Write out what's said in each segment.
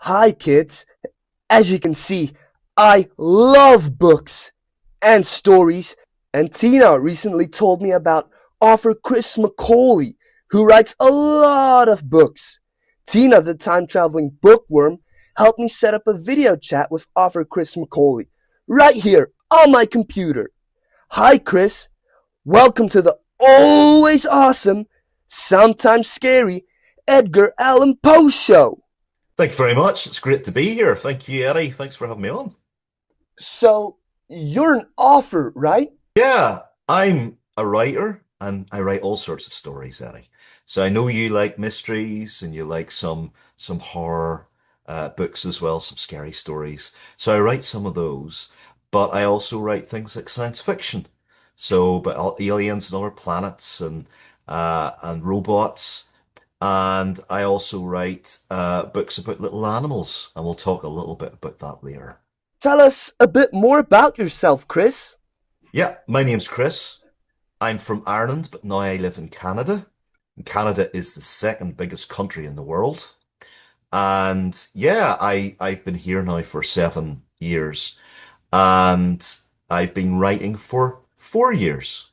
Hi, kids. As you can see, I love books and stories, and Tina recently told me about author Chris McAuley, who writes a lot of books. Tina, the time traveling bookworm, helped me set up a video chat with author Chris McAuley right here on my computer. Hi, Chris. Welcome to the always awesome, sometimes scary Edgar Allan Poe show. Thank you very much. It's great to be here. Thank you, Eddie. Thanks for having me on. So, you're an author, right? Yeah, I'm a writer and I write all sorts of stories, Eddie. So I know you like mysteries and you like some horror books as well, some scary stories. So I write some of those, but I also write things like science fiction. So, but aliens and other planets and robots. And I also write books about little animals, and we'll talk a little bit about that later. Tell us a bit more about yourself, Chris. Yeah, my name's Chris. I'm from Ireland, but now I live in Canada. And Canada is the second biggest country in the world. And yeah, I've been here now for 7 years, and I've been writing for 4 years.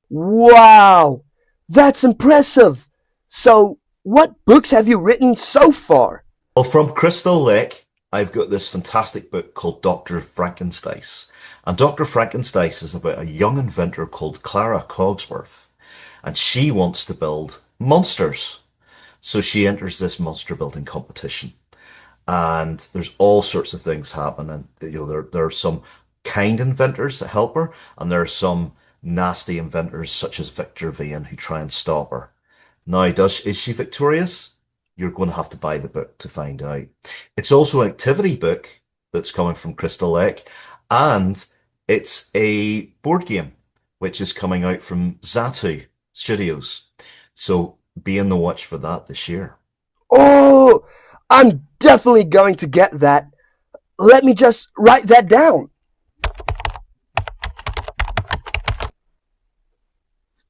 Wow, that's impressive. So, what books have you written so far? Well, from Crystal Lake, I've got this fantastic book called Dr. Frankenstein. And Dr. Frankenstein is about a young inventor called Clara Cogsworth. And she wants to build monsters. So she enters this monster building competition. And there's all sorts of things happening. There are some kind inventors that help her, and there are some nasty inventors such as Victor Vane who try and stop her. Now, is she victorious? You're going to have to buy the book to find out. It's also an activity book that's coming from Crystal Lake, and it's a board game which is coming out from Zatu Studios. So be on the watch for that this year. Oh, I'm definitely going to get that. Let me just write that down.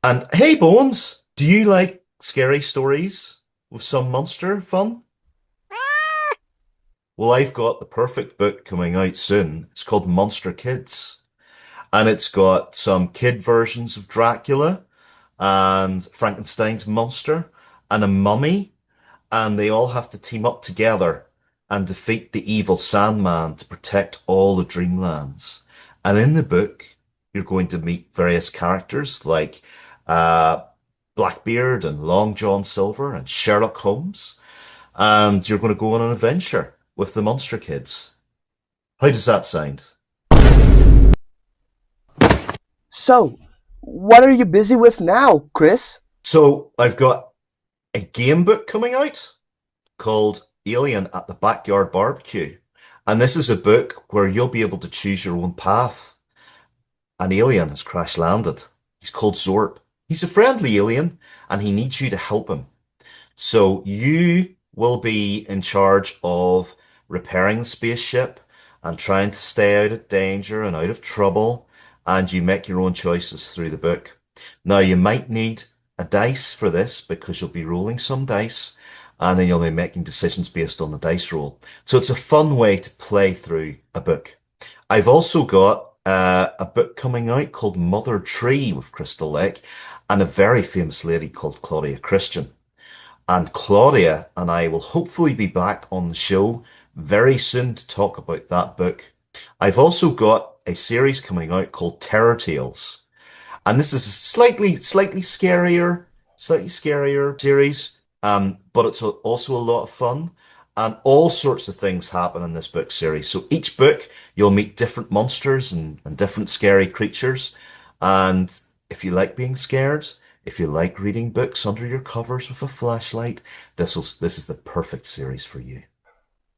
And hey, Bones, do you like scary stories with some monster fun? Well, I've got the perfect book coming out soon. It's called Monster Kids. And it's got some kid versions of Dracula and Frankenstein's monster and a mummy. And they all have to team up together and defeat the evil Sandman to protect all the dreamlands. And in the book, you're going to meet various characters like uh, Blackbeard and Long John Silver and Sherlock Holmes. And you're going to go on an adventure with the Monster Kids. How does that sound? So, what are you busy with now, Chris? So I've got a game book coming out called Alien at the Backyard Barbecue. And this is a book where you'll be able to choose your own path. An alien has crash landed. He's called Zorp. He's a friendly alien and he needs you to help him. So you will be in charge of repairing the spaceship and trying to stay out of danger and out of trouble. And you make your own choices through the book. Now you might need a dice for this because you'll be rolling some dice and then you'll be making decisions based on the dice roll. So it's a fun way to play through a book. I've also got a book coming out called Mother Tree with Crystal Lake and a very famous lady called Claudia Christian. And Claudia and I will hopefully be back on the show very soon to talk about that book. I've also got a series coming out called Terror Tales. And this is a slightly scarier series, but it's also a lot of fun. And all sorts of things happen in this book series. So each book, you'll meet different monsters and different scary creatures. And if you like being scared, if you like reading books under your covers with a flashlight, this is the perfect series for you.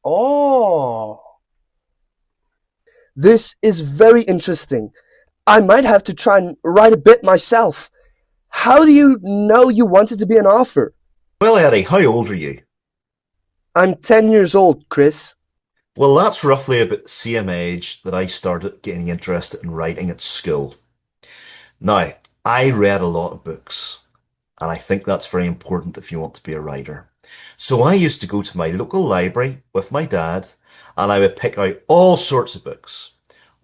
Oh, this is very interesting. I might have to try and write a bit myself. How do you know you wanted to be an author? Well, Eddie, how old are you? I'm 10 years old, Chris. Well, that's roughly about the same age that I started getting interested in writing at school. Now, I read a lot of books, and I think that's very important if you want to be a writer. So I used to go to my local library with my dad and I would pick out all sorts of books.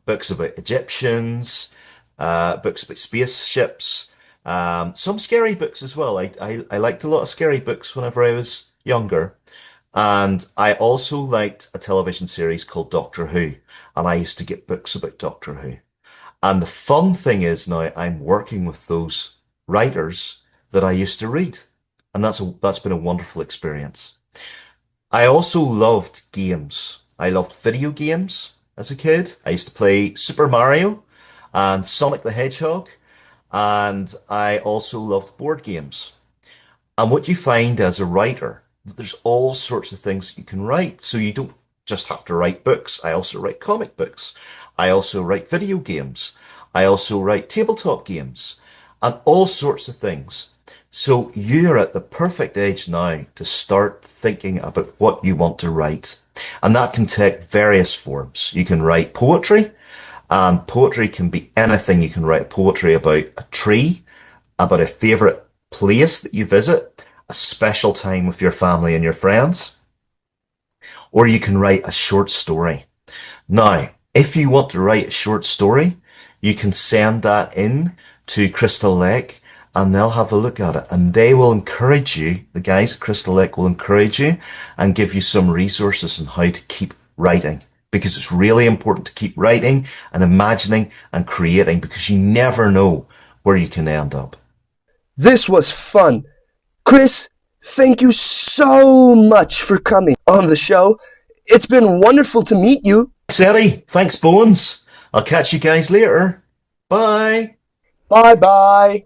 Books about Egyptians, books about spaceships, some scary books as well. I liked a lot of scary books whenever I was younger. And I also liked a television series called Doctor Who. And I used to get books about Doctor Who. And the fun thing is now I'm working with those writers that I used to read. And that's been a wonderful experience. I also loved games. I loved video games as a kid. I used to play Super Mario and Sonic the Hedgehog. And I also loved board games. And what you find as a writer, that there's all sorts of things you can write. So you don't just have to write books. I also write comic books. I also write video games. I also write tabletop games and all sorts of things. So you're at the perfect age now to start thinking about what you want to write. And that can take various forms. You can write poetry, and poetry can be anything. You can write poetry about a tree, about a favorite place that you visit, a special time with your family and your friends, or you can write a short story. Now, if you want to write a short story, you can send that in to Crystal Lake and they'll have a look at it and they will encourage you, the guys at Crystal Lake will encourage you and give you some resources on how to keep writing. Because it's really important to keep writing and imagining and creating because you never know where you can end up. This was fun. Chris, thank you so much for coming on the show. It's been wonderful to meet you. Thanks, Eddie. Thanks, Bones. I'll catch you guys later. Bye. Bye bye.